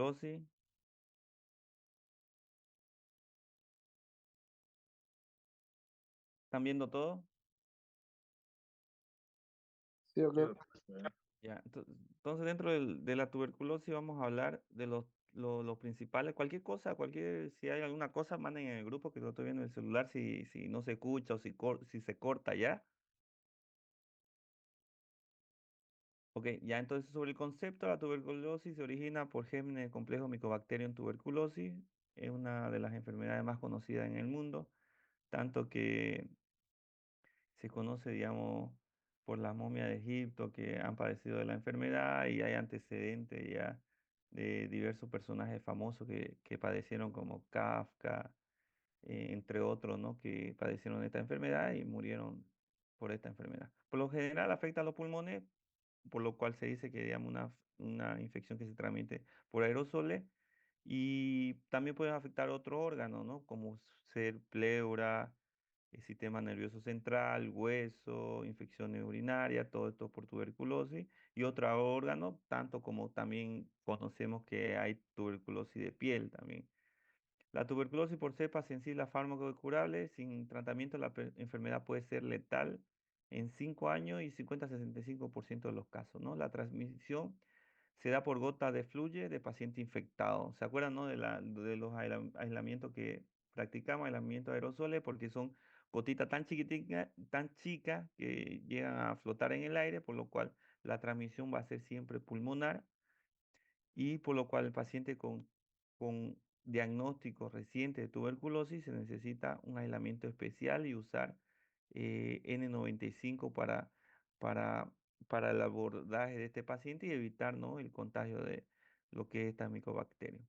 tuberculosis. ¿Están viendo todo? Sí, ok. Ya. Entonces, dentro de la tuberculosis vamos a hablar de los principales. Cualquier cosa, si hay alguna cosa, manden en el grupo que lo estoy viendo en el celular si no se escucha o si se corta ya. Ok, ya entonces sobre el concepto, la tuberculosis se origina por gérmenes del complejo Mycobacterium tuberculosis. Es una de las enfermedades más conocidas en el mundo, tanto que se conoce, digamos, por las momias de Egipto que han padecido de la enfermedad y hay antecedentes ya de diversos personajes famosos que padecieron como Kafka, entre otros, ¿no? Que padecieron esta enfermedad y murieron por esta enfermedad. Por lo general afecta a los pulmones, por lo cual se dice que digamos una infección que se transmite por aerosoles y también puede afectar otro órgano, ¿no? Como ser pleura, el sistema nervioso central, hueso, infecciones urinarias, todo esto por tuberculosis y otro órgano, tanto como también conocemos que hay tuberculosis de piel también. La tuberculosis por cepa sensible a fármacos curables, sin tratamiento la enfermedad puede ser letal en 5 años y 50 a 65% de los casos, ¿no? La transmisión se da por gota de fluye de paciente infectado. ¿Se acuerdan, no? De los aislamientos que practicamos, aislamiento de aerosoles, porque son gotitas tan chiquiticas, tan chicas que llegan a flotar en el aire, por lo cual la transmisión va a ser siempre pulmonar y por lo cual el paciente con diagnóstico reciente de tuberculosis se necesita un aislamiento especial y usar N95 para, para el abordaje de este paciente y evitar, ¿no? El contagio de lo que es esta micobacteria.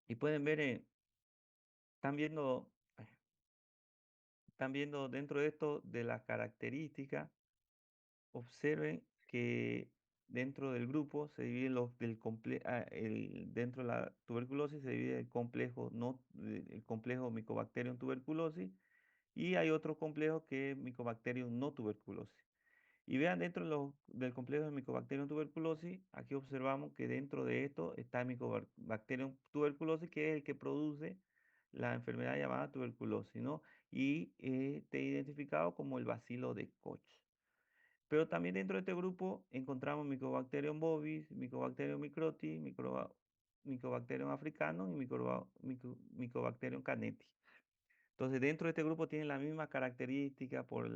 Y pueden ver, están viendo dentro de esto de las características. Observen que dentro del grupo se divide dentro de la tuberculosis se divide el complejo, no, el complejo Mycobacterium tuberculosis y hay otro complejo que es Mycobacterium no tuberculosis. Y vean dentro del complejo de Mycobacterium tuberculosis, aquí observamos que dentro de esto está Mycobacterium tuberculosis, que es el que produce la enfermedad llamada tuberculosis, ¿no? Y está identificado como el bacilo de Koch. Pero también dentro de este grupo encontramos Mycobacterium bovis, Mycobacterium microti, Mycobacterium africanum y Mycobacterium caneti. Entonces, dentro de este grupo tienen la misma característica por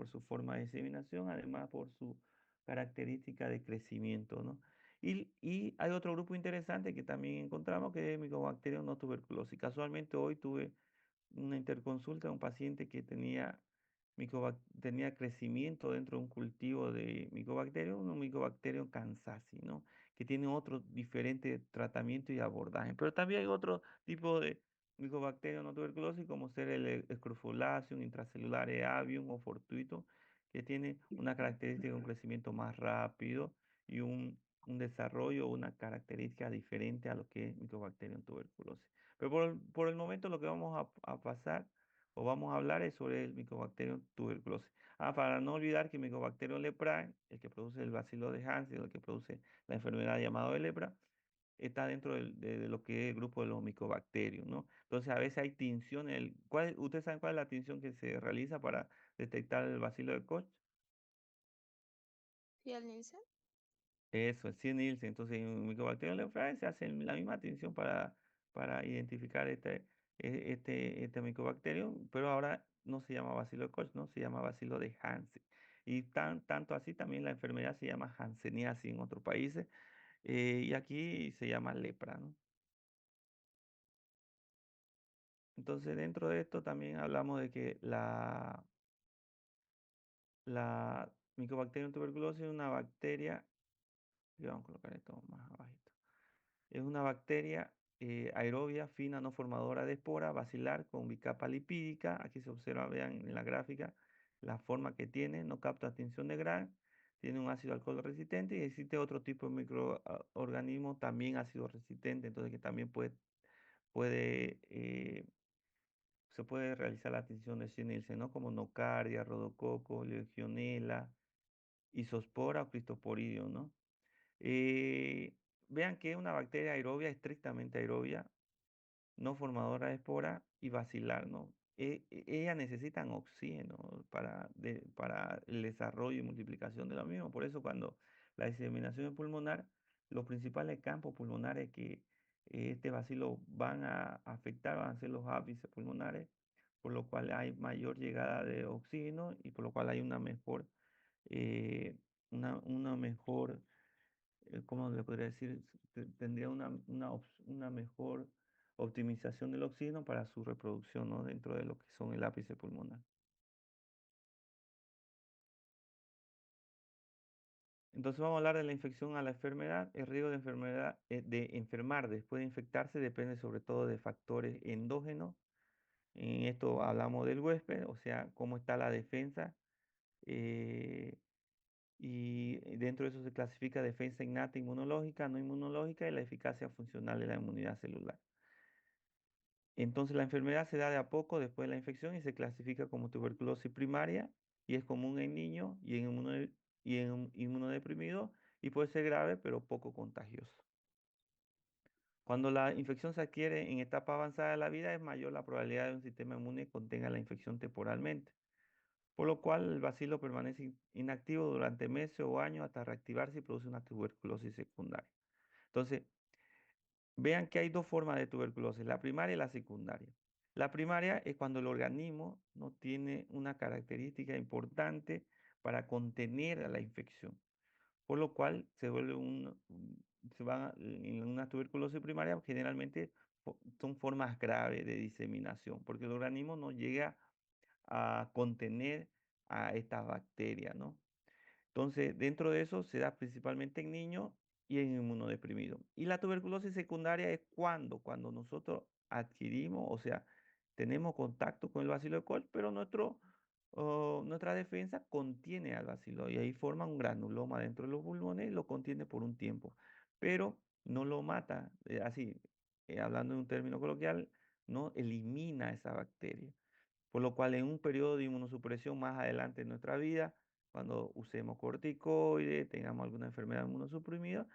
su forma de diseminación, además por su característica de crecimiento, ¿no? Y hay otro grupo interesante que también encontramos que es Mycobacterium no tuberculosis. Casualmente hoy tuve una interconsulta de un paciente que tenía crecimiento dentro de un cultivo de Mycobacterium, un Mycobacterium kansasi, ¿no? Que tiene otro diferente tratamiento y abordaje. Pero también hay otro tipo de Mycobacterium no tuberculosis, como ser el Scrofulaceum, intracelulares avium o fortuito, que tiene una característica de un crecimiento más rápido y un desarrollo, una característica diferente a lo que es Mycobacterium tuberculosis. Pero por el momento lo que vamos a pasar o vamos a hablar es sobre el Mycobacterium tuberculosis. Para no olvidar que Mycobacterium leprae, el que produce el bacilo de Hansen, el que produce la enfermedad llamada de lepra, está dentro de lo que es el grupo de los micobacterios, ¿no? Entonces a veces hay tinción. ¿Ustedes saben cuál es la tinción que se realiza para detectar el bacilo de Koch? ¿Y el Nielsen? Eso, el 100 Nielsen. Entonces, en Mycobacterium leprae se hace la misma atención para identificar este Mycobacterium, pero ahora no se llama bacilo de Koch, ¿no? Se llama bacilo de Hansen. Y tanto así también la enfermedad se llama Hanseníasis en otros países, y aquí se llama lepra, ¿no? Entonces, dentro de esto también hablamos de que la Mycobacterium tuberculosis es una bacteria, y vamos a colocar esto más abajito. Es una bacteria aerobia fina no formadora de espora bacilar con bicapa lipídica. Aquí se observa, vean en la gráfica, la forma que tiene, no capta tinción de Gram, tiene un ácido alcohol resistente y existe otro tipo de microorganismo también ácido resistente, entonces que también puede, eh, se puede realizar la tinción de Shin-Nielsen, ¿no? Como nocardia, rodococo, legionela, isospora o cristoporidium, ¿no? vean que es una bacteria aerobia, estrictamente aerobia, no formadora de espora y bacilar, ¿no? Ellas necesitan oxígeno para el desarrollo y multiplicación de lo mismo. Por eso cuando la diseminación es pulmonar, los principales campos pulmonares que este bacilo van a afectar van a ser los ápices pulmonares, por lo cual hay mayor llegada de oxígeno y por lo cual hay eh, una mejor ¿cómo le podría decir? Tendría una mejor optimización del oxígeno para su reproducción, ¿no? Dentro de lo que son el ápice pulmonar. Entonces vamos a hablar de la infección a la enfermedad. El riesgo de enfermedad, de enfermar después de infectarse depende sobre todo de factores endógenos. En esto hablamos del huésped, o sea, cómo está la defensa. eh, y dentro de eso se clasifica defensa innata inmunológica, no inmunológica y la eficacia funcional de la inmunidad celular. Entonces la enfermedad se da de a poco después de la infección y se clasifica como tuberculosis primaria y es común en niños y en un inmunodeprimido y puede ser grave pero poco contagioso. Cuando la infección se adquiere en etapa avanzada de la vida es mayor la probabilidad de un sistema inmune contenga la infección temporalmente, por lo cual el bacilo permanece inactivo durante meses o años hasta reactivarse y produce una tuberculosis secundaria. Entonces, vean que hay dos formas de tuberculosis, la primaria y la secundaria. La primaria es cuando el organismo no tiene una característica importante para contener a la infección, por lo cual se vuelve se va en una tuberculosis primaria, generalmente son formas graves de diseminación, porque el organismo no llega a contener a esta bacteria, ¿no? Entonces, dentro de eso se da principalmente en niños y en inmunodeprimidos. Y la tuberculosis secundaria es cuando nosotros adquirimos, o sea, tenemos contacto con el bacilo de Koch, pero nuestra defensa contiene al bacilo y ahí forma un granuloma dentro de los pulmones y lo contiene por un tiempo, pero no lo mata, hablando en un término coloquial, no elimina esa bacteria. Por lo cual en un periodo de inmunosupresión más adelante en nuestra vida, cuando usemos corticoides, tengamos alguna enfermedad inmunosuprimida,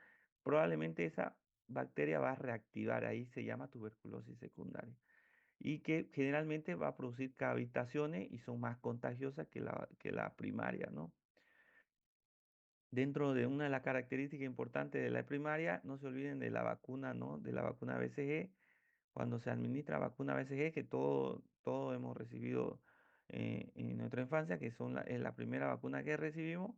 probablemente esa bacteria va a reactivar, ahí se llama tuberculosis secundaria, y que generalmente va a producir cavitaciones y son más contagiosas que que la primaria, ¿no? Dentro de una de las características importantes de la primaria, no se olviden de la vacuna, ¿no? De la vacuna BCG cuando se administra vacuna BCG, que todos hemos recibido en nuestra infancia, que es la primera vacuna que recibimos,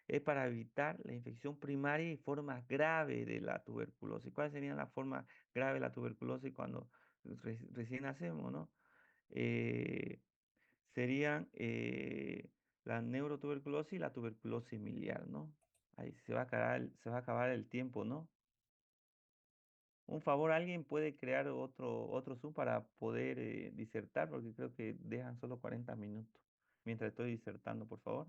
es para evitar la infección primaria y formas graves de la tuberculosis. ¿Cuáles serían las formas graves de la tuberculosis cuando recién nacemos, ¿no? Eh, serían la neurotuberculosis y la tuberculosis miliar, ¿no? Ahí se va a acabar el tiempo, ¿no? Un favor, ¿alguien puede crear otro Zoom para poder disertar? Porque creo que dejan solo 40 minutos mientras estoy disertando, por favor.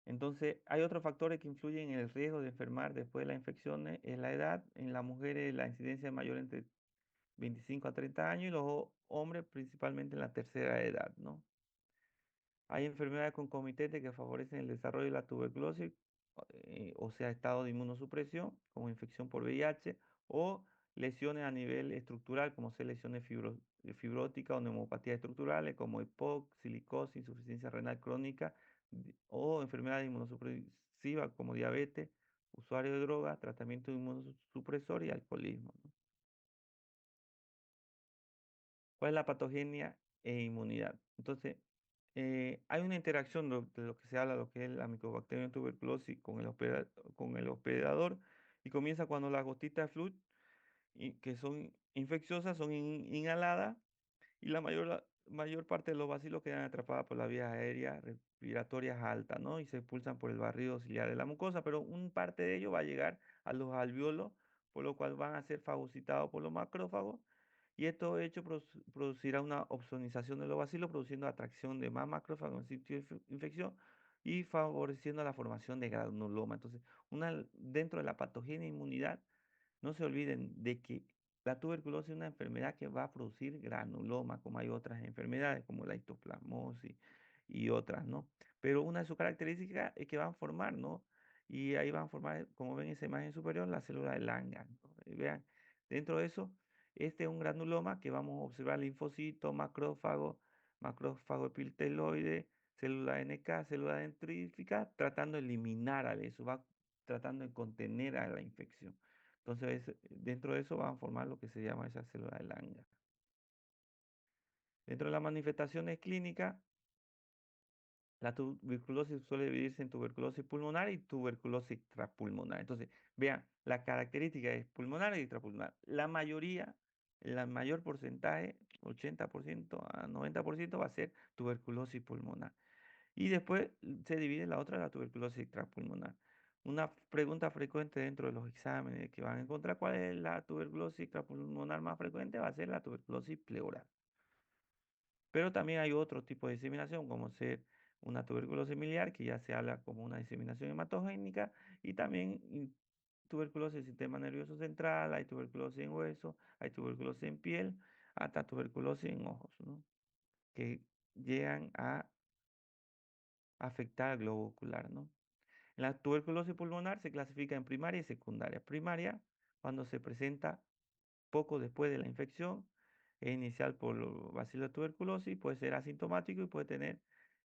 Entonces, hay otros factores que influyen en el riesgo de enfermar después de las infecciones. Es la edad. En las mujeres la incidencia es mayor entre 25 a 30 años y los hombres principalmente en la tercera edad, ¿no? Hay enfermedades concomitantes que favorecen el desarrollo de la tuberculosis, o sea, estado de inmunosupresión, como infección por VIH, o lesiones a nivel estructural, como ser lesiones fibróticas o neumopatías estructurales, como EPOC, silicosis, insuficiencia renal crónica, o enfermedades inmunosupresivas como diabetes, usuario de drogas, tratamiento de inmunosupresor y alcoholismo, ¿no? ¿Cuál es la patogenia e inmunidad? Entonces, hay una interacción de lo que se habla, lo que es la Mycobacterium tuberculosis con con el hospedador y comienza cuando las gotitas de fluid que son infecciosas son inhaladas y la mayor parte de los bacilos quedan atrapados por las vías aéreas respiratorias altas, ¿no? Y se expulsan por el barrido ciliar de la mucosa, pero un parte de ello va a llegar a los alveolos, por lo cual van a ser fagocitados por los macrófagos y esto hecho producirá una opsonización de los bacilos, produciendo atracción de más macrófagos en sitio de infección y favoreciendo la formación de granuloma. Entonces, dentro de la patogenia e inmunidad, no se olviden de que la tuberculosis es una enfermedad que va a producir granuloma, como hay otras enfermedades como la histoplasmosis y otras, ¿no? pero una de sus características es que van a formar, ¿no? Y ahí van a formar, como ven en esa imagen superior, la célula de Langhans, ¿no? Y vean, dentro de eso, este es un granuloma que vamos a observar linfocitos, macrófago epiteloide, célula NK, célula dendrítica, tratando de eliminar a eso, va tratando de contener a la infección. Entonces, dentro de eso van a formar lo que se llama esa célula de Langhans. Dentro de las manifestaciones clínicas, la tuberculosis suele dividirse en tuberculosis pulmonar y tuberculosis extrapulmonar. Entonces, vean, la característica es pulmonar y extrapulmonar. La mayoría, el mayor porcentaje, 80% a 90% va a ser tuberculosis pulmonar. Y después se divide la otra, la tuberculosis extrapulmonar. Una pregunta frecuente dentro de los exámenes que van a encontrar cuál es la tuberculosis extrapulmonar más frecuente va a ser la tuberculosis pleural. Pero también hay otro tipo de diseminación, como ser una tuberculosis miliar, que ya se habla como una diseminación hematogénica, y también tuberculosis del sistema nervioso central, hay tuberculosis en hueso, hay tuberculosis en piel, hasta tuberculosis en ojos, ¿no? Que llegan a afectar al globo ocular, ¿no? La tuberculosis pulmonar se clasifica en primaria y secundaria. Primaria, cuando se presenta poco después de la infección, es inicial por bacilo de tuberculosis, puede ser asintomático y puede tener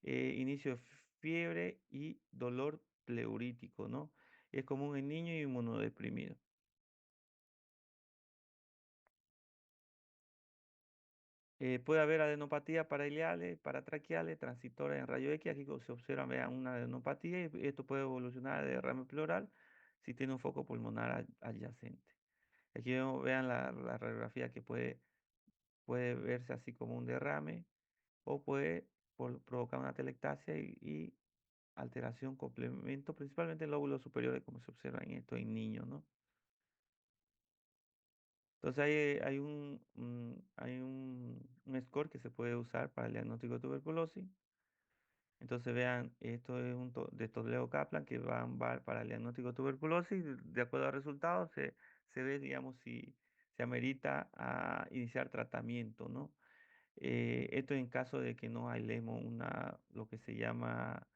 inicio de fiebre y dolor pleurítico, ¿no? Es común en niños y inmunodeprimidos. Puede haber adenopatía paraileales, paratraqueales, transitorias en rayo X. Aquí se observa, vean, una adenopatía y esto puede evolucionar de derrame pleural si tiene un foco pulmonar adyacente. Aquí vean la radiografía que puede verse así como un derrame o puede provocar una telectasia y alteración, complemento, principalmente en lóbulos superiores, como se observa en esto en niños, ¿no? Entonces hay un score que se puede usar para el diagnóstico de tuberculosis. Entonces vean, esto es de Toledo Kaplan que va para el diagnóstico de tuberculosis. De acuerdo a resultados, se ve, digamos, si se amerita a iniciar tratamiento, ¿no? Esto en caso de que no aislemos lo que se llama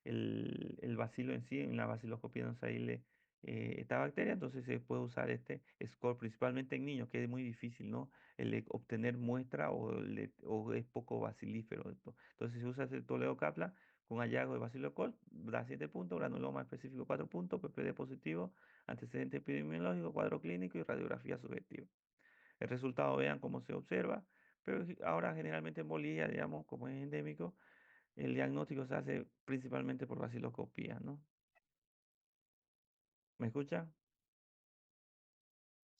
el bacilo en sí, en la baciloscopía no se aísle esta bacteria, entonces se puede usar este score principalmente en niños, que es muy difícil, ¿no? El de obtener muestra o es poco bacilífero esto. Entonces se usa el Toledo Kaplan con hallazgo de bacilocol, da 7 puntos, granuloma específico 4 puntos, PPD positivo, antecedente epidemiológico, cuadro clínico y radiografía subjetiva. El resultado, vean cómo se observa, pero ahora generalmente en Bolivia, digamos, como es endémico, el diagnóstico se hace principalmente por vaciloscopía, ¿no? ¿Me escucha?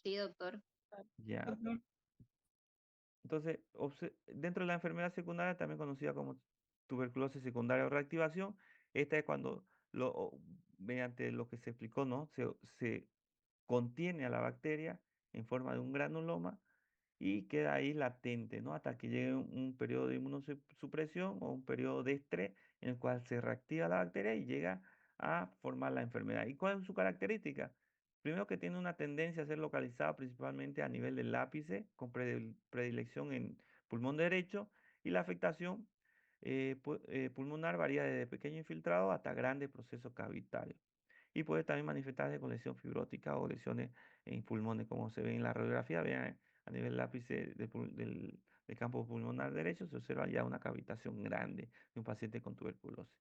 Sí, doctor. Ya. Ujú. Entonces, dentro de la enfermedad secundaria, también conocida como tuberculosis secundaria o reactivación, esta es cuando, mediante lo que se explicó, ¿no? Se contiene a la bacteria en forma de un granuloma y queda ahí latente, ¿no? Hasta que llegue un periodo de inmunosupresión o un periodo de estrés en el cual se reactiva la bacteria y llega a formar la enfermedad. ¿Y cuál es su característica? Primero que tiene una tendencia a ser localizada principalmente a nivel del ápice, con predilección en pulmón derecho, y la afectación pulmonar varía desde pequeño infiltrado hasta grandes procesos cavitarios. Y puede también manifestarse con lesión fibrótica o lesiones en pulmones, como se ve en la radiografía. Vean, a nivel del ápice del campo pulmonar derecho se observa ya una cavitación grande de un paciente con tuberculosis.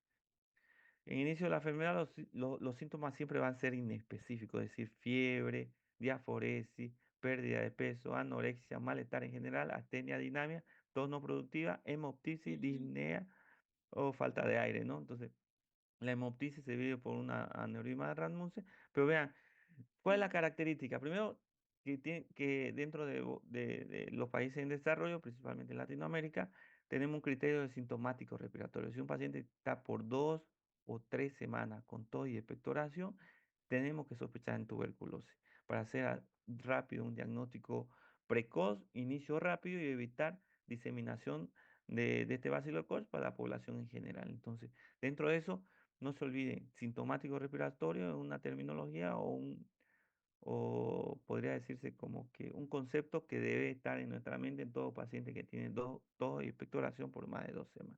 En inicio de la enfermedad, los síntomas siempre van a ser inespecíficos, es decir, fiebre, diaforesis, pérdida de peso, anorexia, malestar en general, astenia, dinamia, tos no productiva, hemoptisis, Ujú. disnea o falta de aire, ¿no? Entonces, la hemoptisis se vive por una aneurisma de Rasmussen, pero vean, ¿cuál es la característica? Primero, que dentro de los países en desarrollo, principalmente en Latinoamérica, tenemos un criterio de sintomático respiratorio. Si un paciente está por 2 o 3 semanas con tos y expectoración, tenemos que sospechar en tuberculosis para hacer rápido un diagnóstico precoz, inicio rápido y evitar diseminación de este bacilo Koch para la población en general. Entonces, dentro de eso, no se olviden, sintomático respiratorio es una terminología o podría decirse como que un concepto que debe estar en nuestra mente en todo paciente que tiene tos y expectoración por más de 2 semanas.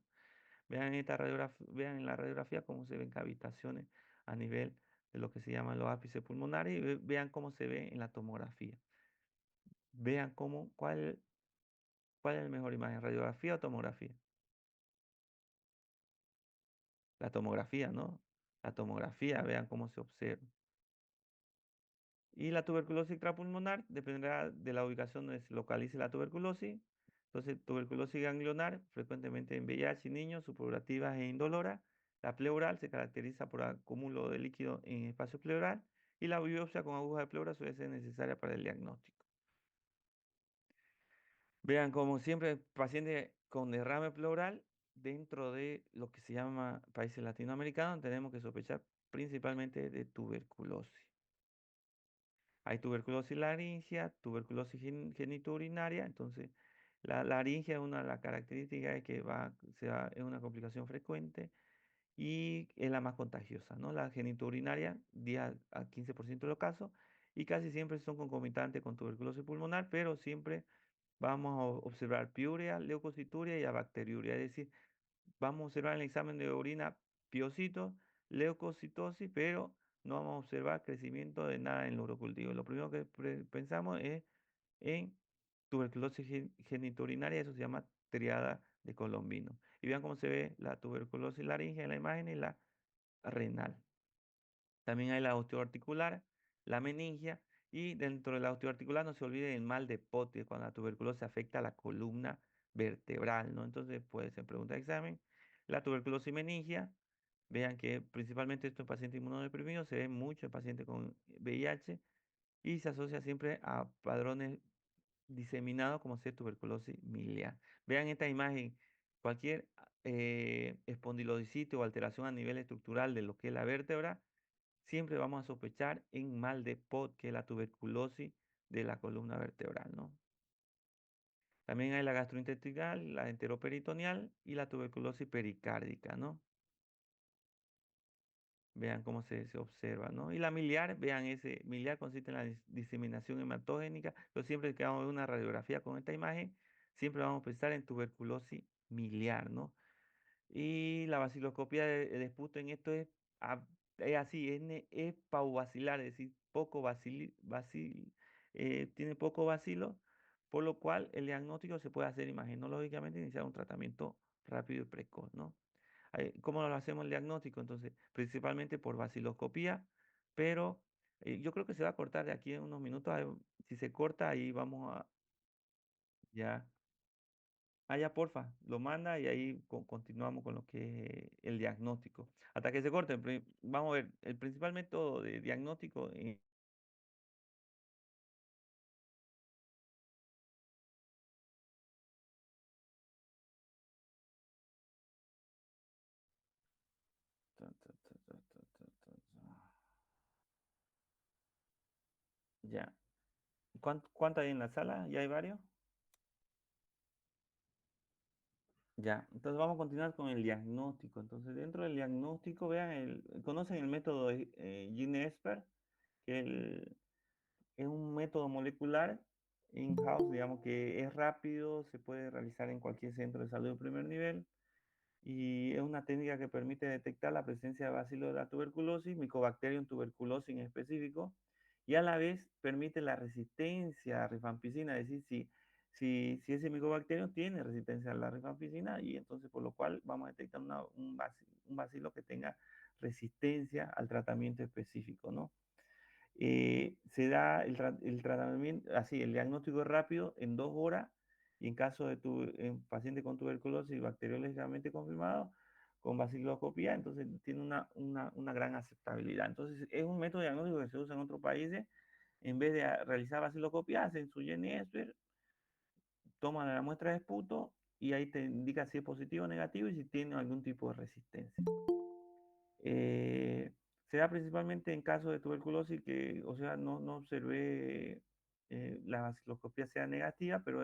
Vean en la radiografía cómo se ven cavitaciones a nivel de lo que se llaman los ápices pulmonares y vean cómo se ve en la tomografía. Vean cuál es la mejor imagen, radiografía o tomografía. La tomografía, ¿no? La tomografía, vean cómo se observa. Y la tuberculosis intrapulmonar dependerá de la ubicación donde se localice la tuberculosis. Entonces, tuberculosis ganglionar, frecuentemente en VIH y niños, supurativas e indolora. La pleural se caracteriza por acúmulo de líquido en espacio pleural y la biopsia con aguja de pleura suele ser necesaria para el diagnóstico. Vean, como siempre, paciente con derrame pleural, dentro de lo que se llama países latinoamericanos, tenemos que sospechar principalmente de tuberculosis. Hay tuberculosis laringia, tuberculosis genitourinaria, entonces la laringia es una de las características es que es una complicación frecuente y es la más contagiosa, ¿no? La genitourinaria, 10 a 15% de los casos, y casi siempre son concomitantes con tuberculosis pulmonar, pero siempre vamos a observar piuria, leucocituria y abacteriuria, es decir, vamos a observar en el examen de orina piocitos, leucocitosis, pero no vamos a observar crecimiento de nada en el urocultivo. Lo primero que pensamos es en tuberculosis genitourinaria, eso se llama triada de Colombino. Y vean cómo se ve la tuberculosis laringe en la imagen y la renal. También hay la osteoarticular, la meningia y dentro de la osteoarticular no se olvide el mal de Potti, cuando la tuberculosis afecta a la columna vertebral, ¿no? Entonces puede ser pregunta de examen. La tuberculosis meningia, vean que principalmente esto en pacientes inmunodeprimidos, se ve mucho en pacientes con VIH y se asocia siempre a padrones diseminados como ser tuberculosis miliar. Vean esta imagen, cualquier espondilodicitis o alteración a nivel estructural de lo que es la vértebra, siempre vamos a sospechar en mal de Pot, que es la tuberculosis de la columna vertebral, ¿no? También hay la gastrointestinal, la enteroperitoneal y la tuberculosis pericárdica, ¿no? Vean cómo se observa, ¿no? Y la miliar, vean ese, miliar consiste en la diseminación hematogénica. Yo siempre que hago una radiografía con esta imagen, siempre vamos a pensar en tuberculosis miliar, ¿no? Y la vaciloscopía de esputo en esto es así, es pauvacilar, es decir, tiene poco vacilo, por lo cual el diagnóstico se puede hacer imagenológicamente, iniciar un tratamiento rápido y precoz, ¿no? ¿Cómo lo hacemos el diagnóstico? Entonces, principalmente por vaciloscopía, pero yo creo que se va a cortar de aquí en unos minutos. Si se corta, ahí vamos a, ya. Ah, ya, porfa, lo manda y ahí continuamos con lo que es el diagnóstico. Hasta que se corte, vamos a ver, el principal método de diagnóstico. Ta, ta, ta, ta, ta, ta, ta, ta. Ya. ¿Cuánto hay en la sala? ¿Ya hay varios? Ya. Entonces vamos a continuar con el diagnóstico. Entonces, dentro del diagnóstico, vean, conocen el método GeneXpert, que es un método molecular in-house, digamos que es rápido, se puede realizar en cualquier centro de salud de primer nivel y es una técnica que permite detectar la presencia de bacilo de la tuberculosis, Mycobacterium tuberculosis en específico, y a la vez permite la resistencia a rifampicina, es decir, si ese micobacterio tiene resistencia a la rifampicina, y entonces por lo cual vamos a detectar un bacilo que tenga resistencia al tratamiento específico, ¿no? Se da el tratamiento, así, el diagnóstico es rápido en 2 horas y en caso de en paciente con tuberculosis bacteriológicamente confirmado, con baciloscopía, entonces tiene una gran aceptabilidad. Entonces es un método diagnóstico que se usa en otros países. En vez de realizar baciloscopía, hacen su GeneXpert, toman la muestra de esputo y ahí te indica si es positivo o negativo y si tiene algún tipo de resistencia. Eh, Se da principalmente en casos de tuberculosis que, o sea, no observé la vaciloscopía sea negativa, pero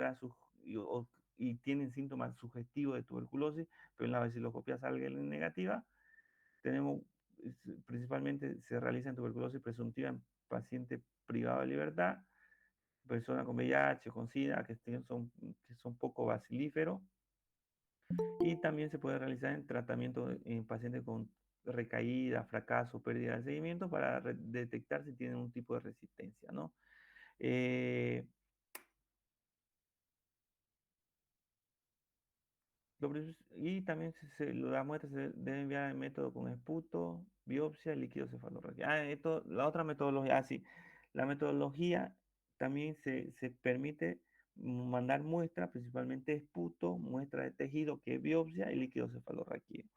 y tienen síntomas sugestivos de tuberculosis, pero en la vaciloscopía salga negativa. Tenemos, principalmente se realiza en tuberculosis presuntiva en pacientes privados de libertad, personas con VIH, con SIDA, que son poco bacilíferos. Y también se puede realizar en tratamiento en pacientes con recaída, fracaso, pérdida de seguimiento para detectar si tienen un tipo de resistencia, ¿no? Eh, y también la muestra se debe enviar en método con esputo, biopsia, líquido cefalorraquídeo. La otra metodología, sí, la metodología también se permite mandar muestras, principalmente esputo, muestra de tejido que es biopsia y líquido cefalorraquídeo.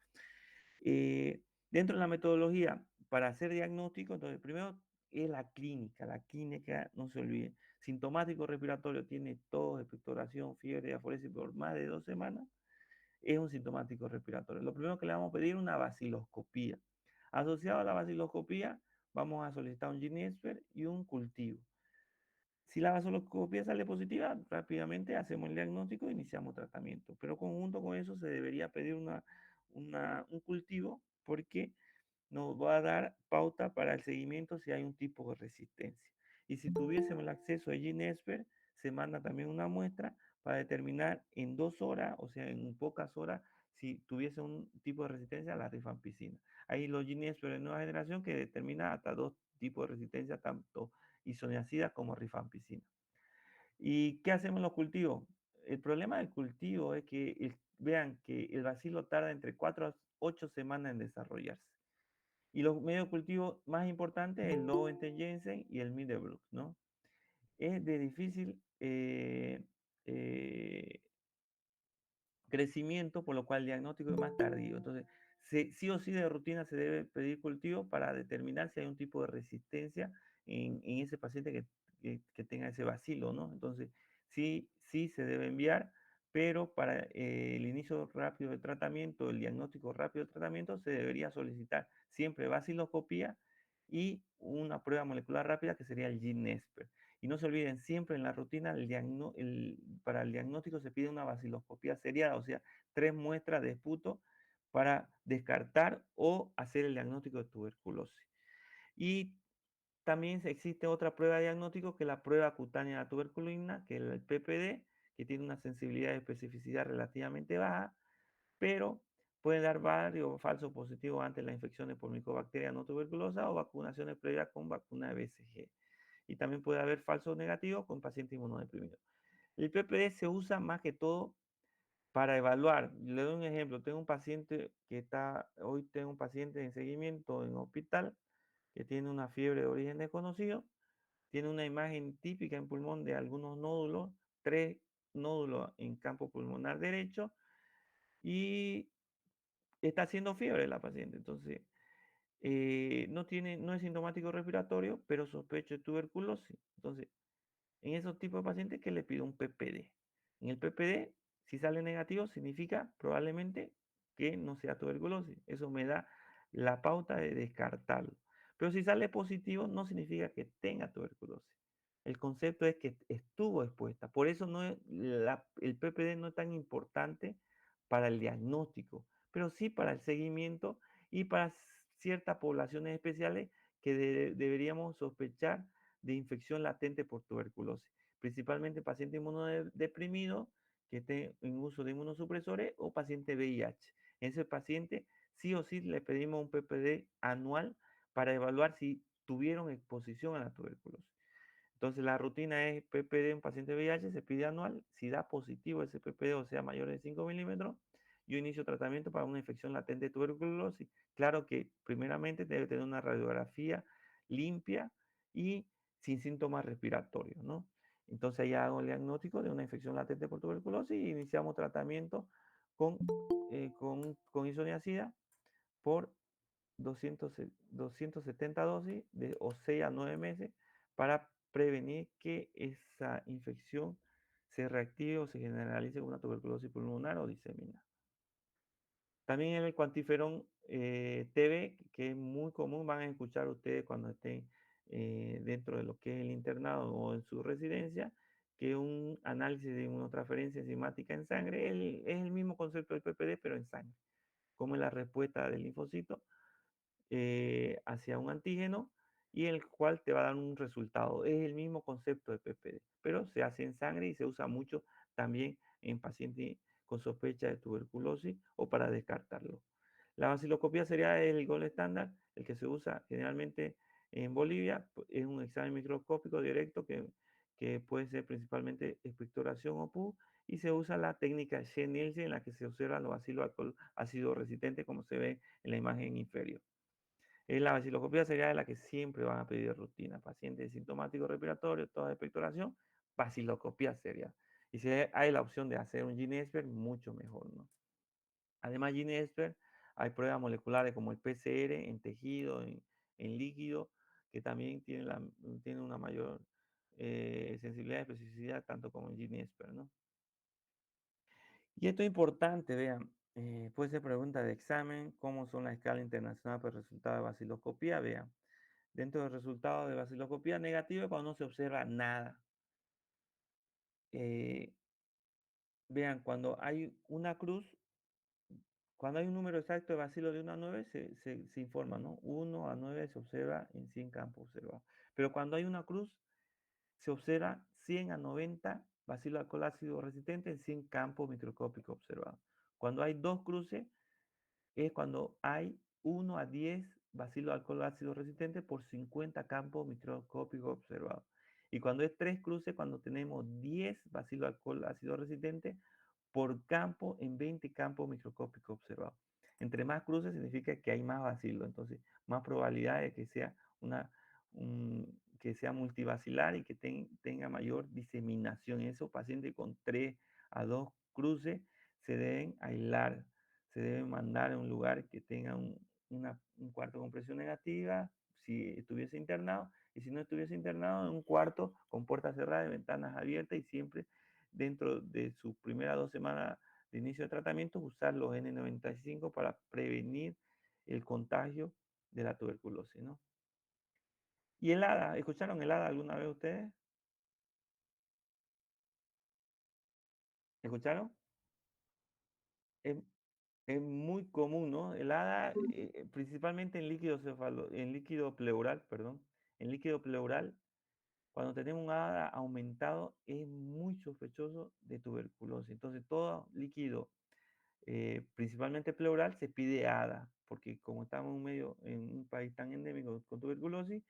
Dentro de la metodología, para hacer diagnóstico, entonces primero es la clínica, no se olvide. Sintomático respiratorio, tiene tos, expectoración, fiebre, diaforesis por más de 2 semanas, es un sintomático respiratorio. Lo primero que le vamos a pedir es una vaciloscopía. Asociado a la vaciloscopía, vamos a solicitar un Ginexpert y un cultivo. Si la vaciloscopía sale positiva, rápidamente hacemos el diagnóstico e iniciamos tratamiento. Pero conjunto con eso se debería pedir un cultivo porque nos va a dar pauta para el seguimiento si hay un tipo de resistencia. Y si tuviésemos el acceso a GeneXpert, se manda también una muestra para determinar en 2 horas, o sea, en pocas horas, si tuviese un tipo de resistencia a la rifampicina. Hay los GeneXpert de nueva generación que determina hasta 2 tipos de resistencia, tanto isoniazida como rifampicina. ¿Y qué hacemos en los cultivos? El problema del cultivo es que vean que el bacilo tarda entre 4 a 8 semanas en desarrollarse. Y los medios de cultivo más importantes, el Lowente Jensen y el Middlebrook, ¿no? Es de difícil eh, crecimiento, por lo cual el diagnóstico es más tardío. Entonces, sí o sí de rutina se debe pedir cultivo para determinar si hay un tipo de resistencia en ese paciente que tenga ese bacilo, ¿no? Entonces, sí se debe enviar, pero para el inicio rápido de tratamiento, el diagnóstico rápido de tratamiento, se debería solicitar siempre vaciloscopía y una prueba molecular rápida que sería el GeneXpert. Y no se olviden, siempre en la rutina para el diagnóstico se pide una vaciloscopía seriada, o sea, 3 muestras de esputo para descartar o hacer el diagnóstico de tuberculosis. Y también existe otra prueba de diagnóstico que es la prueba cutánea de la tuberculina, que es el PPD, que tiene una sensibilidad y especificidad relativamente baja, pero puede dar varios falsos positivos ante las infecciones por micobacteria no tuberculosa o vacunaciones previas con vacuna de BCG. Y también puede haber falsos negativos con pacientes inmunodeprimidos. El PPD se usa más que todo para evaluar. Le doy un ejemplo. Hoy tengo un paciente en seguimiento en hospital que tiene una fiebre de origen desconocido, tiene una imagen típica en pulmón de algunos nódulos, 3 nódulos en campo pulmonar derecho y está haciendo fiebre la paciente. Entonces, no es sintomático respiratorio, pero sospecho de tuberculosis. Entonces, en esos tipos de pacientes que le pido un PPD. En el PPD, si sale negativo, significa probablemente que no sea tuberculosis. Eso me da la pauta de descartarlo. Pero si sale positivo, no significa que tenga tuberculosis. El concepto es que estuvo expuesta. Por eso el PPD no es tan importante para el diagnóstico, pero sí para el seguimiento y para ciertas poblaciones especiales que deberíamos sospechar de infección latente por tuberculosis, principalmente paciente inmunodeprimido que esté en uso de inmunosupresores o paciente VIH. En ese paciente sí o sí le pedimos un PPD anual para evaluar si tuvieron exposición a la tuberculosis. Entonces la rutina es PPD en paciente VIH, se pide anual, si da positivo ese PPD, o sea mayor de 5 milímetros, yo inicio tratamiento para una infección latente de tuberculosis. Claro que primeramente debe tener una radiografía limpia y sin síntomas respiratorios, ¿no? Entonces ahí hago el diagnóstico de una infección latente por tuberculosis y iniciamos tratamiento con, con isoniazida por 270 dosis o 6 a 9 meses para prevenir que esa infección se reactive o se generalice con una tuberculosis pulmonar o diseminada. También el cuantiferón TB, que es muy común, van a escuchar ustedes cuando estén dentro de lo que es el internado o en su residencia, que es un análisis de inmunotransferencia enzimática en sangre. Es el mismo concepto del PPD, pero en sangre. Como es la respuesta del linfocito hacia un antígeno y el cual te va a dar un resultado. Es el mismo concepto de PPD, pero se hace en sangre y se usa mucho también en pacientes con sospecha de tuberculosis o para descartarlo. La vaciloscopía sería el gol estándar, el que se usa generalmente en Bolivia. Es un examen microscópico directo que puede ser principalmente expectoración o PU, y se usa la técnica Shen-Nielsen en la que se observan los bacilos alcohol ácido resistentes como se ve en la imagen inferior. La vaciloscopía sería la que siempre van a pedir de rutina. Pacientes sintomáticos respiratorios, toda expectoración, vaciloscopía sería. Y si hay la opción de hacer un GeneXpert, mucho mejor, ¿no? Además, GeneXpert, hay pruebas moleculares como el PCR en tejido, en líquido, que también tiene una mayor sensibilidad y especificidad, tanto como el GeneXpert, ¿no? Y esto es importante, vean, puede ser pregunta de examen, ¿cómo son las escalas internacionales para el resultado de vaciloscopía? Vean, dentro del resultado de vaciloscopía negativa es cuando no se observa nada. Eh, Vean, cuando hay un número exacto de bacilos de 1 a 9, se informa, ¿no? 1 a 9 se observa en 100 campos observados. Pero cuando hay una cruz, se observa 100 a 90 bacilos alcohol ácido resistentes en 100 campos microscópicos observados. Cuando hay dos cruces, es cuando hay 1 a 10 bacilos alcohol ácido resistentes por 50 campos microscópicos observados. Y cuando es tres cruces, cuando tenemos 10 bacilos alcohol ácido resistentes por campo en 20 campos microscópicos observados. Entre más cruces significa que hay más bacilos, entonces más probabilidad de que sea que sea multivacilar y que tenga mayor diseminación. Esos pacientes con 3 a 2 cruces se deben aislar, se deben mandar a un lugar que tenga un cuarto con presión negativa, si estuviese internado, y si no estuviese internado, en un cuarto con puertas cerradas y ventanas abiertas, y siempre dentro de sus primeras 2 semanas de inicio de tratamiento usar los N95 para prevenir el contagio de la tuberculosis, ¿no? ¿Y el hada? ¿Escucharon el hada alguna vez ustedes? ¿Escucharon? Es, es muy común, ¿no? El hada, principalmente en líquido pleural, perdón, en líquido pleural, cuando tenemos un hada aumentado, es muy sospechoso de tuberculosis. Entonces, todo líquido principalmente pleural, se pide ADA, porque como estamos en un país tan endémico con tuberculosis,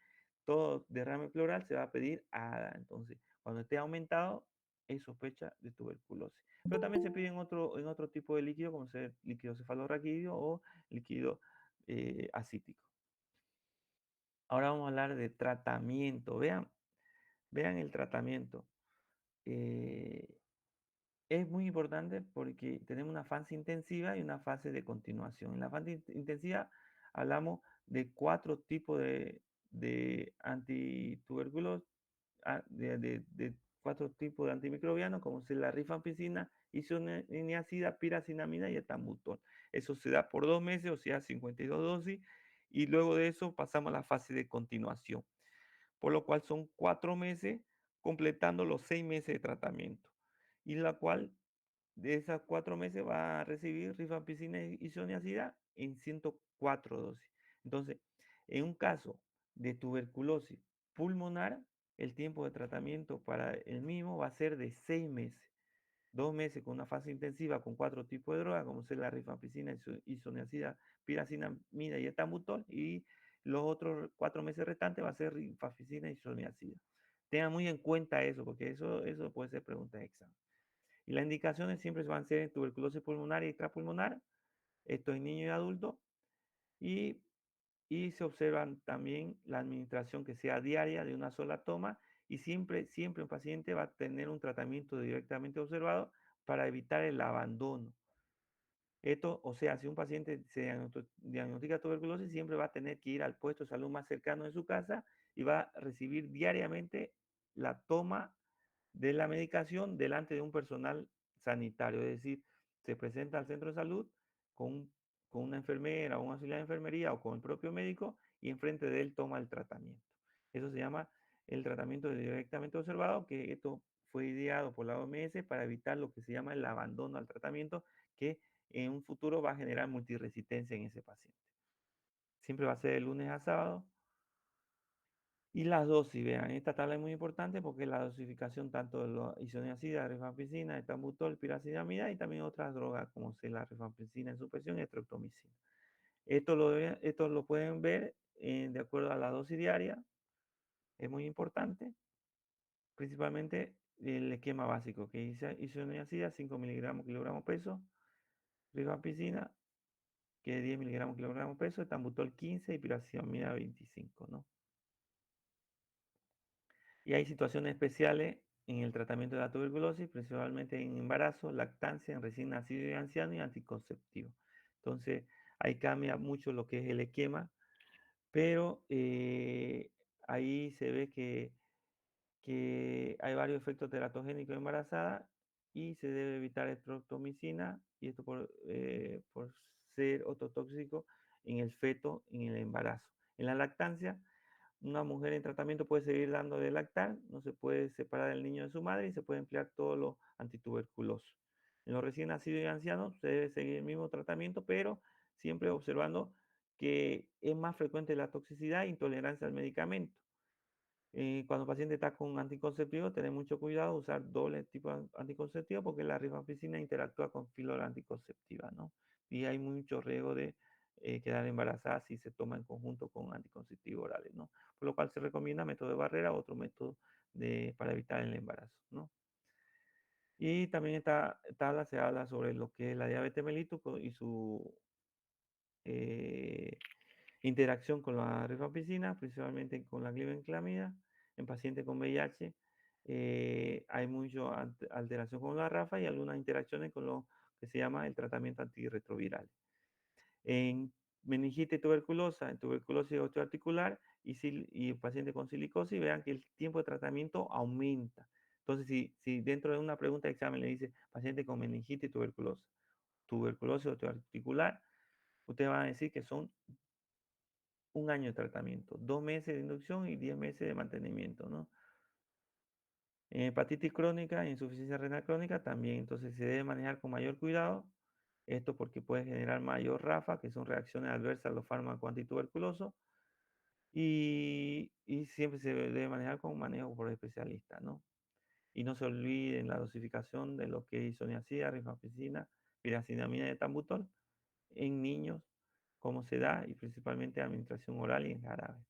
todo derrame pleural se va a pedir ADA. Entonces, cuando esté aumentado, es sospecha de tuberculosis. Pero también se pide en otro tipo de líquido, como ser líquido cefalorraquídeo o líquido acítico. Ahora vamos a hablar de tratamiento. Vean el tratamiento. Eh, Es muy importante porque tenemos una fase intensiva y una fase de continuación. En la fase intensiva hablamos de 4 tipos de antituberculos, de 4 tipos de antimicrobianos, como es la rifampicina, isoniazida, piracinamida y etambutol. Eso se da por 2 meses, o sea, 52 dosis, y luego de eso pasamos a la fase de continuación, por lo cual son 4 meses completando los 6 meses de tratamiento, y la cual de esas 4 meses va a recibir rifampicina y isoniazida en 104 dosis. Entonces, en un caso de tuberculosis pulmonar, el tiempo de tratamiento para el mismo va a ser de 6 meses. 2 meses con una fase intensiva con 4 tipos de drogas, como ser la rifampicina, isoniazida, piracinamida y etambutol, y los otros 4 meses restantes va a ser rifampicina y isoniazida. Tengan muy en cuenta eso, porque eso puede ser pregunta de examen. Y las indicaciones siempre van a ser en tuberculosis pulmonar y extrapulmonar, esto en niños y adultos, y, y se observan también la administración que sea diaria de una sola toma, y siempre un paciente va a tener un tratamiento directamente observado para evitar el abandono. Esto, o sea, si un paciente se diagnostica tuberculosis, siempre va a tener que ir al puesto de salud más cercano de su casa y va a recibir diariamente la toma de la medicación delante de un personal sanitario. Es decir, se presenta al centro de salud con, con una enfermera o un auxiliar de enfermería o con el propio médico, y enfrente de él toma el tratamiento. Eso se llama el tratamiento directamente observado, que esto fue ideado por la OMS para evitar lo que se llama el abandono al tratamiento, que en un futuro va a generar multiresistencia en ese paciente. Siempre va a ser de lunes a sábado, Y las dosis, vean, esta tabla es muy importante porque la dosificación tanto de la isoniazida, rifampicina, etambutol, piracidamida y también otras drogas como es la rifampicina en suspensión y estreptomicina. Esto lo pueden ver de acuerdo a la dosis diaria, es muy importante, principalmente el esquema básico que dice isoniazida 5 miligramos kilogramo peso, rifampicina que es 10 miligramos kilogramo peso, etambutol 15 y piracidamida 25, ¿no? Y hay situaciones especiales en el tratamiento de la tuberculosis, principalmente en embarazo, lactancia, en recién nacido y anciano y anticonceptivo. Entonces, ahí cambia mucho lo que es el esquema, pero ahí se ve que hay varios efectos teratogénicos en embarazada y se debe evitar estreptomicina, y esto por ser ototóxico en el feto en el embarazo. En la lactancia, una mujer en tratamiento puede seguir dando de lactar, no se puede separar el niño de su madre y se puede emplear todo lo antituberculoso. En los recién nacidos y ancianos se debe seguir el mismo tratamiento, pero siempre observando que es más frecuente la toxicidad e intolerancia al medicamento. Cuando el paciente está con anticonceptivo, tener mucho cuidado, usar doble tipo de anticonceptivo porque la rifampicina interactúa con fílora anticonceptiva, ¿no? Y hay mucho riesgo de quedar embarazada si se toma en conjunto con anticonceptivos orales, ¿no? Por lo cual se recomienda método de barrera o otro método para evitar el embarazo, ¿no? Y también esta tabla se habla sobre lo que es la diabetes mellitus y su eh, interacción con la rifampicina, principalmente con la glibenclamida. En pacientes con VIH hay mucha alteración con la RAFA y algunas interacciones con lo que se llama el tratamiento antirretroviral. En meningitis tuberculosa, en tuberculosis osteoarticular y paciente con silicosis, vean que el tiempo de tratamiento aumenta. Entonces, si dentro de una pregunta de examen le dice paciente con meningitis tuberculosa, tuberculosis osteoarticular, ustedes van a decir que son un año de tratamiento, 2 meses de inducción y 10 meses de mantenimiento, ¿no? En hepatitis crónica, insuficiencia renal crónica también, entonces se debe manejar con mayor cuidado, esto porque puede generar mayor RAFA, que son reacciones adversas a los fármacos antituberculosos, y siempre se debe manejar con manejo por especialistas, ¿no? Y no se olviden la dosificación de lo que es isoniazida, rifampicina, piracinamida y etambutol en niños, cómo se da, y principalmente administración oral y en jarabe.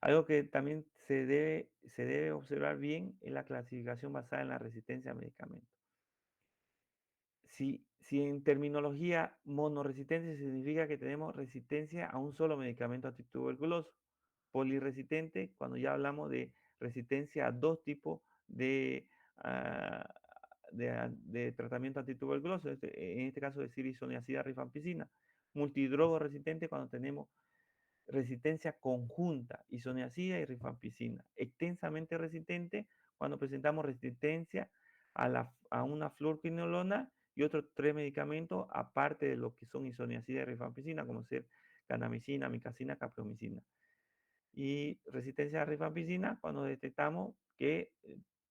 Algo que también se debe observar bien es la clasificación basada en la resistencia a medicamentos. Si en terminología monorresistente significa que tenemos resistencia a un solo medicamento antituberculoso. Polirresistente, cuando ya hablamos de resistencia a dos tipos ah, de tratamiento antituberculoso, en este caso decir isoniazida rifampicina. Multidrogo resistente cuando tenemos resistencia conjunta, isoniazida y rifampicina. Extensamente resistente cuando presentamos resistencia a una fluoroquinolona y otros 3 medicamentos aparte de lo que son isoniazida y rifampicina, como ser kanamicina, micacina, capromicina. Y resistencia a rifampicina cuando detectamos que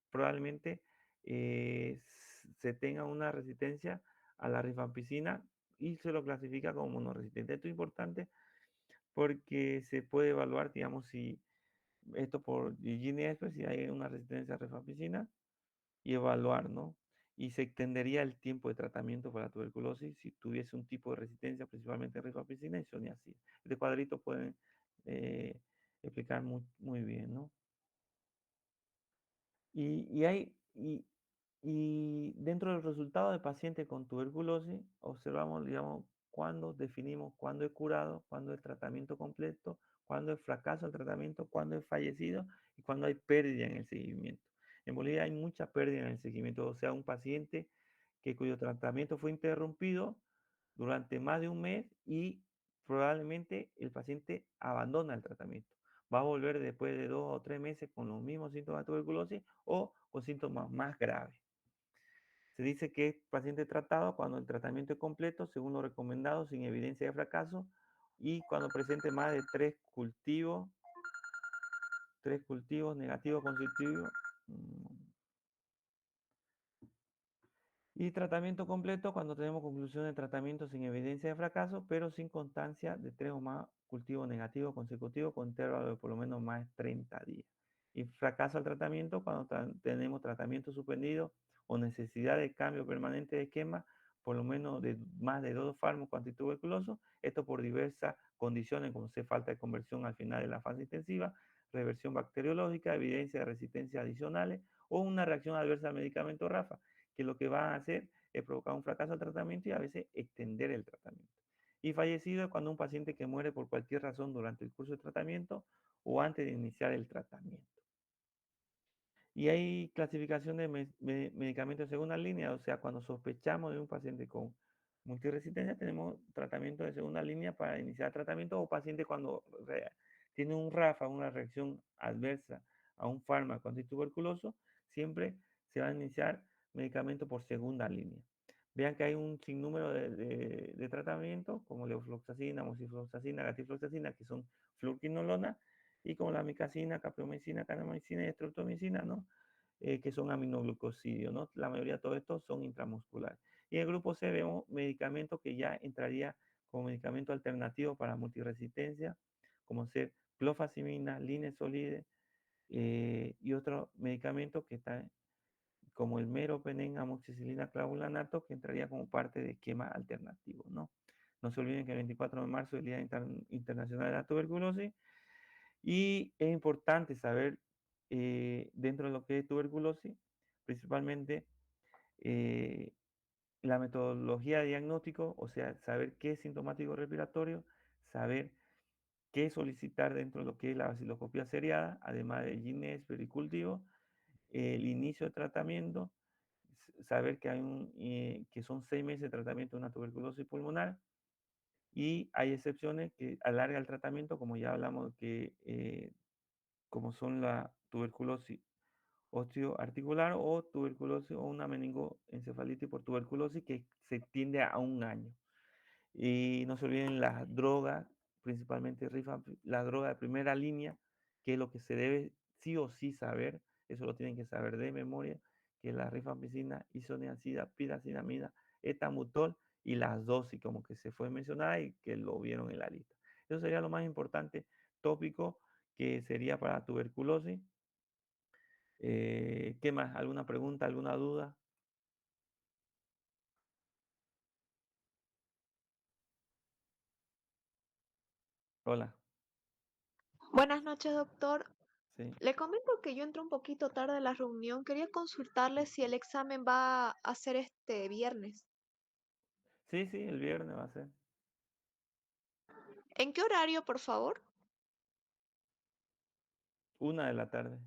probablemente se tenga una resistencia a la rifampicina y se lo clasifica como monoresistente. Esto es importante porque se puede evaluar, digamos, si esto por Gini Express, si hay una resistencia a rifampicina, y evaluar, ¿no? Y se extendería el tiempo de tratamiento para la tuberculosis si tuviese un tipo de resistencia, principalmente a rifampicina y soniazida. Este cuadrito pueden eh, explicar muy, muy bien, ¿no? Y, y hay, y, y dentro del resultado de paciente con tuberculosis, observamos, digamos, cuándo definimos cuándo es curado, cuándo es tratamiento completo, cuándo es fracaso el tratamiento, cuándo es fallecido y cuándo hay pérdida en el seguimiento. En Bolivia hay mucha pérdida en el seguimiento, o sea, un paciente cuyo tratamiento fue interrumpido durante más de un mes y probablemente el paciente abandona el tratamiento. Va a volver después de 2 o 3 meses con los mismos síntomas de tuberculosis o con síntomas más graves. Se dice que es paciente tratado cuando el tratamiento es completo, según lo recomendado, sin evidencia de fracaso, y cuando presente más de tres cultivos negativos consecutivos. Y tratamiento completo cuando tenemos conclusión de tratamiento sin evidencia de fracaso, pero sin constancia de 3 o más cultivo negativo consecutivo con intervalo de por lo menos más de 30 días. Y fracasa el tratamiento cuando tenemos tratamiento suspendido o necesidad de cambio permanente de esquema, por lo menos de más de 2 fármacos antituberculosos, esto por diversas condiciones, como sea falta de conversión al final de la fase intensiva, reversión bacteriológica, evidencia de resistencia adicionales o una reacción adversa al medicamento RAFA, que lo que va a hacer es provocar un fracaso al tratamiento y a veces extender el tratamiento. Y fallecido es cuando un paciente que muere por cualquier razón durante el curso de tratamiento o antes de iniciar el tratamiento. Y hay clasificación de medicamentos de segunda línea, o sea, cuando sospechamos de un paciente con multiresistencia, tenemos tratamiento de segunda línea para iniciar tratamiento o paciente cuando tiene un RAFA, una reacción adversa a un fármaco antituberculoso, siempre se va a iniciar medicamento por segunda línea. Vean que hay un sinnúmero de tratamientos como levofloxacina, moxifloxacina, gatifloxacina, que son fluorquinolona, y como la micacina, capromicina, kanamicina y estreptomicina, ¿no? Que son aminoglucosidios, ¿no? La mayoría de todos estos son intramusculares. Y en el grupo C vemos medicamentos que ya entraría como medicamento alternativo para multiresistencia, como ser clofazimina, linezolide y otros medicamentos que están como el meropenem, amoxicilina, clavulanato, que entraría como parte de esquema alternativo, ¿no? No se olviden que el 24 de marzo es el Día Internacional de la Tuberculosis y es importante saber dentro de lo que es tuberculosis, principalmente eh, la metodología de diagnóstico, o sea, saber qué es sintomático respiratorio, saber qué solicitar dentro de lo que es la vaciloscopía seriada, además del GINES pericultivo, el inicio de tratamiento, saber que, que son 6 meses de tratamiento de una tuberculosis pulmonar y hay excepciones que alarga el tratamiento, como ya hablamos, que como son la tuberculosis osteoarticular o tuberculosis o una meningoencefalitis por tuberculosis que se extiende a un año. Y no se olviden las drogas, principalmente la droga de primera línea, que es lo que se debe sí o sí saber, eso lo tienen que saber de memoria, que es la rifampicina, isoniazida, piracinamida, etambutol y las dosis, como que se fue mencionada y que lo vieron en la lista. Eso sería lo más importante tópico que sería para tuberculosis. ¿Qué más? ¿Alguna pregunta, alguna duda? Hola, Buenas noches, doctor. sí. Le comento que yo entré un poquito tarde a la reunión. Quería consultarle si el examen va a ser este viernes. Sí, sí, el viernes va a ser. ¿En qué horario, por favor? 1 de la tarde.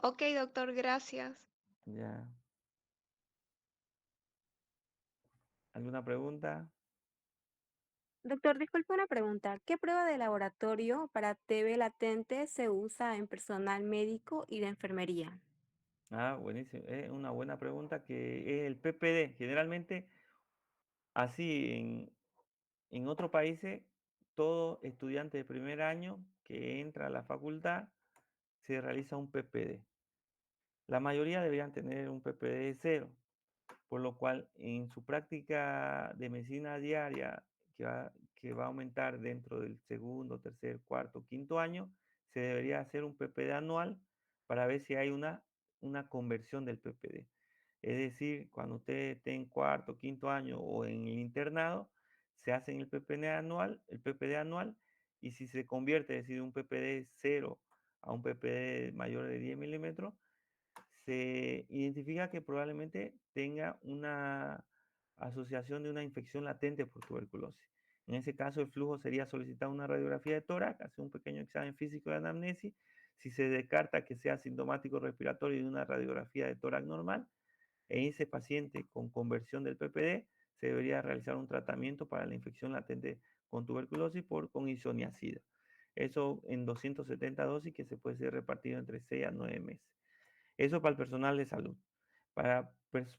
Ok, doctor, gracias. Ya. ¿Alguna pregunta? Doctor, disculpe una pregunta. ¿Qué prueba de laboratorio para TB latente se usa en personal médico y de enfermería? Ah, buenísimo. Es una buena pregunta que es el PPD. Generalmente, así en otros países, todo estudiante de primer año que entra a la facultad se realiza un PPD. La mayoría deberían tener un PPD cero, por lo cual en su práctica de medicina diaria, que va a aumentar dentro del segundo, tercer, cuarto, quinto año, se debería hacer un PPD anual para ver si hay una conversión del PPD. Es decir, cuando usted esté en cuarto, quinto año o en el internado, se hace el PPD anual, y si se convierte, es decir, un PPD cero a un PPD mayor de 10 milímetros, se identifica que probablemente tenga una asociación de una infección latente por tuberculosis. En ese caso, el flujo sería solicitar una radiografía de tórax, hacer un pequeño examen físico de anamnesis. Si se descarta que sea sintomático respiratorio y una radiografía de tórax normal, en ese paciente con conversión del PPD, se debería realizar un tratamiento para la infección latente con tuberculosis con isoniazida. Eso en 270 dosis que se puede ser repartido entre 6 a 9 meses. Eso para el personal de salud. Para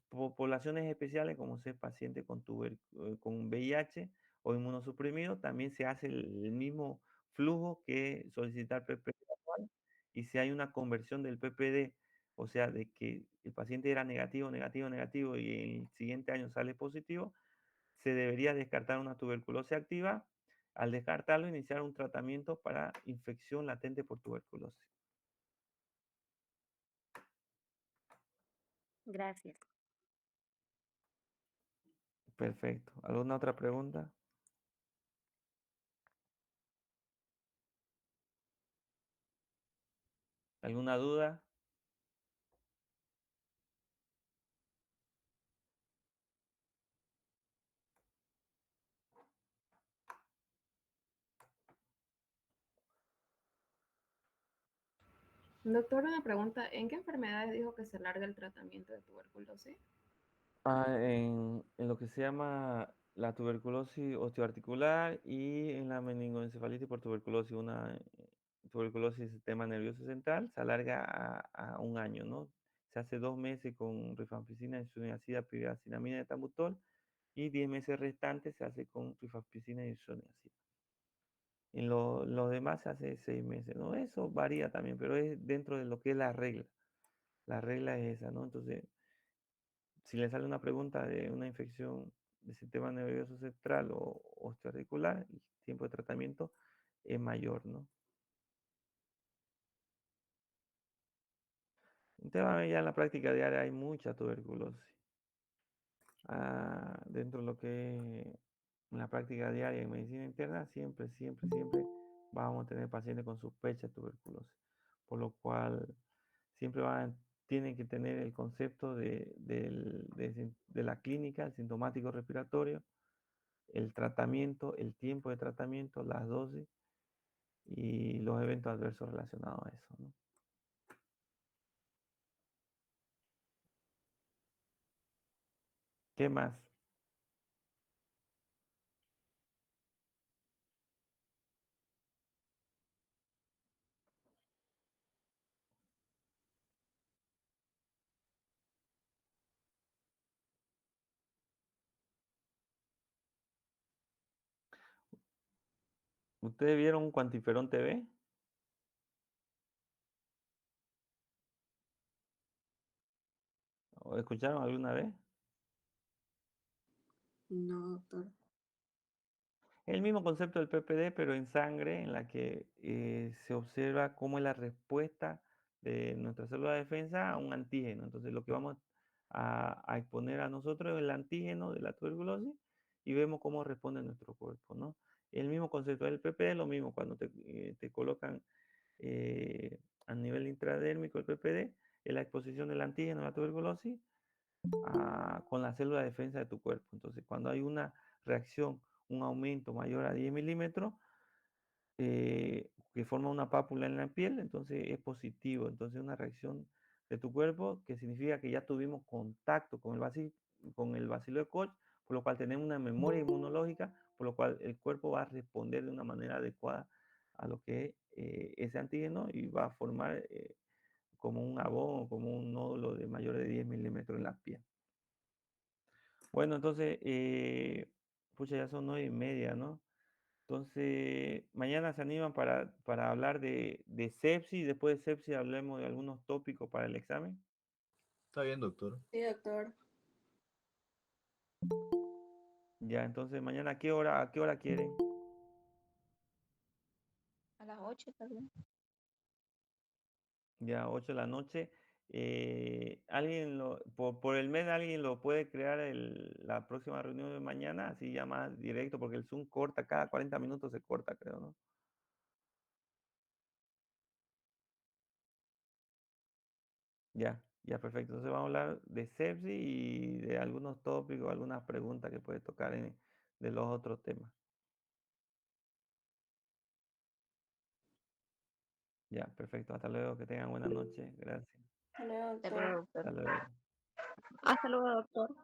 poblaciones especiales, como ser paciente con VIH o inmunosuprimido, también se hace el mismo flujo que solicitar PPD anual. Y si hay una conversión del PPD, o sea, de que el paciente era negativo, negativo, negativo y el siguiente año sale positivo, se debería descartar una tuberculosis activa. Al descartarlo, iniciar un tratamiento para infección latente por tuberculosis. Gracias. Perfecto. ¿Alguna otra pregunta? ¿Alguna duda? Doctor, una pregunta. ¿En qué enfermedades dijo que se larga el tratamiento de tuberculosis? En lo que se llama la tuberculosis osteoarticular y en la meningoencefalitis por tuberculosis, una tuberculosis del sistema nervioso central, se alarga a un año, ¿no? Se hace 2 meses con rifampicina, isoniazida, pirazinamida, etambutol, y 10 meses restantes se hace con rifampicina y isoniazida. En lo demás se hace 6 meses, ¿no? Eso varía también, pero es dentro de lo que es la regla. La regla es esa, ¿no? Entonces, si le sale una pregunta de una infección del sistema nervioso central o osteoarticular, el tiempo de tratamiento es mayor, ¿no? Un tema ya en la práctica diaria hay mucha tuberculosis. Dentro de lo que es en la práctica diaria en medicina interna, siempre, siempre, siempre vamos a tener pacientes con sospecha de tuberculosis, por lo cual siempre tienen que tener el concepto de la clínica, el sintomático respiratorio, el tratamiento, el tiempo de tratamiento, las dosis y los eventos adversos relacionados a eso, ¿no? ¿Qué más? ¿Ustedes vieron Cuantiferón TV? ¿O escucharon alguna vez? No, doctor. El mismo concepto del PPD, pero en sangre, en la que se observa cómo es la respuesta de nuestra célula de defensa a un antígeno. Entonces, lo que vamos a exponer a nosotros es el antígeno de la tuberculosis y vemos cómo responde nuestro cuerpo, ¿no? El mismo concepto del PPD es lo mismo cuando te colocan a nivel intradérmico el PPD, es la exposición del antígeno a la tuberculosis con la célula de defensa de tu cuerpo. Entonces, cuando hay una reacción, un aumento mayor a 10 milímetros, que forma una pápula en la piel, entonces es positivo. Entonces, una reacción de tu cuerpo que significa que ya tuvimos contacto con el bacilo de Koch, por lo cual tenemos una memoria inmunológica, por lo cual el cuerpo va a responder de una manera adecuada a lo que es ese antígeno y va a formar como un abón, como un nódulo de mayor de 10 milímetros en la piel. Bueno, entonces, pucha, ya son 9:30, ¿no? Entonces, mañana se animan para hablar de sepsis, después de sepsis hablemos de algunos tópicos para el examen. Está bien, doctor. Sí, doctor. Ya, entonces mañana a qué hora quieren? A las 8 también. Ya, 8 de la noche. Por el mes alguien lo puede crear la próxima reunión de mañana, así ya más directo, porque el Zoom corta, cada 40 minutos se corta, creo, ¿no? Ya, ya, perfecto. Entonces vamos a hablar de sepsis y de algunos tópicos, algunas preguntas que puede tocar de los otros temas. Ya, perfecto. Hasta luego, que tengan buena noche. Gracias. Hasta luego, Hasta doctor. luego, doctor. Hasta luego. Hasta luego, doctor.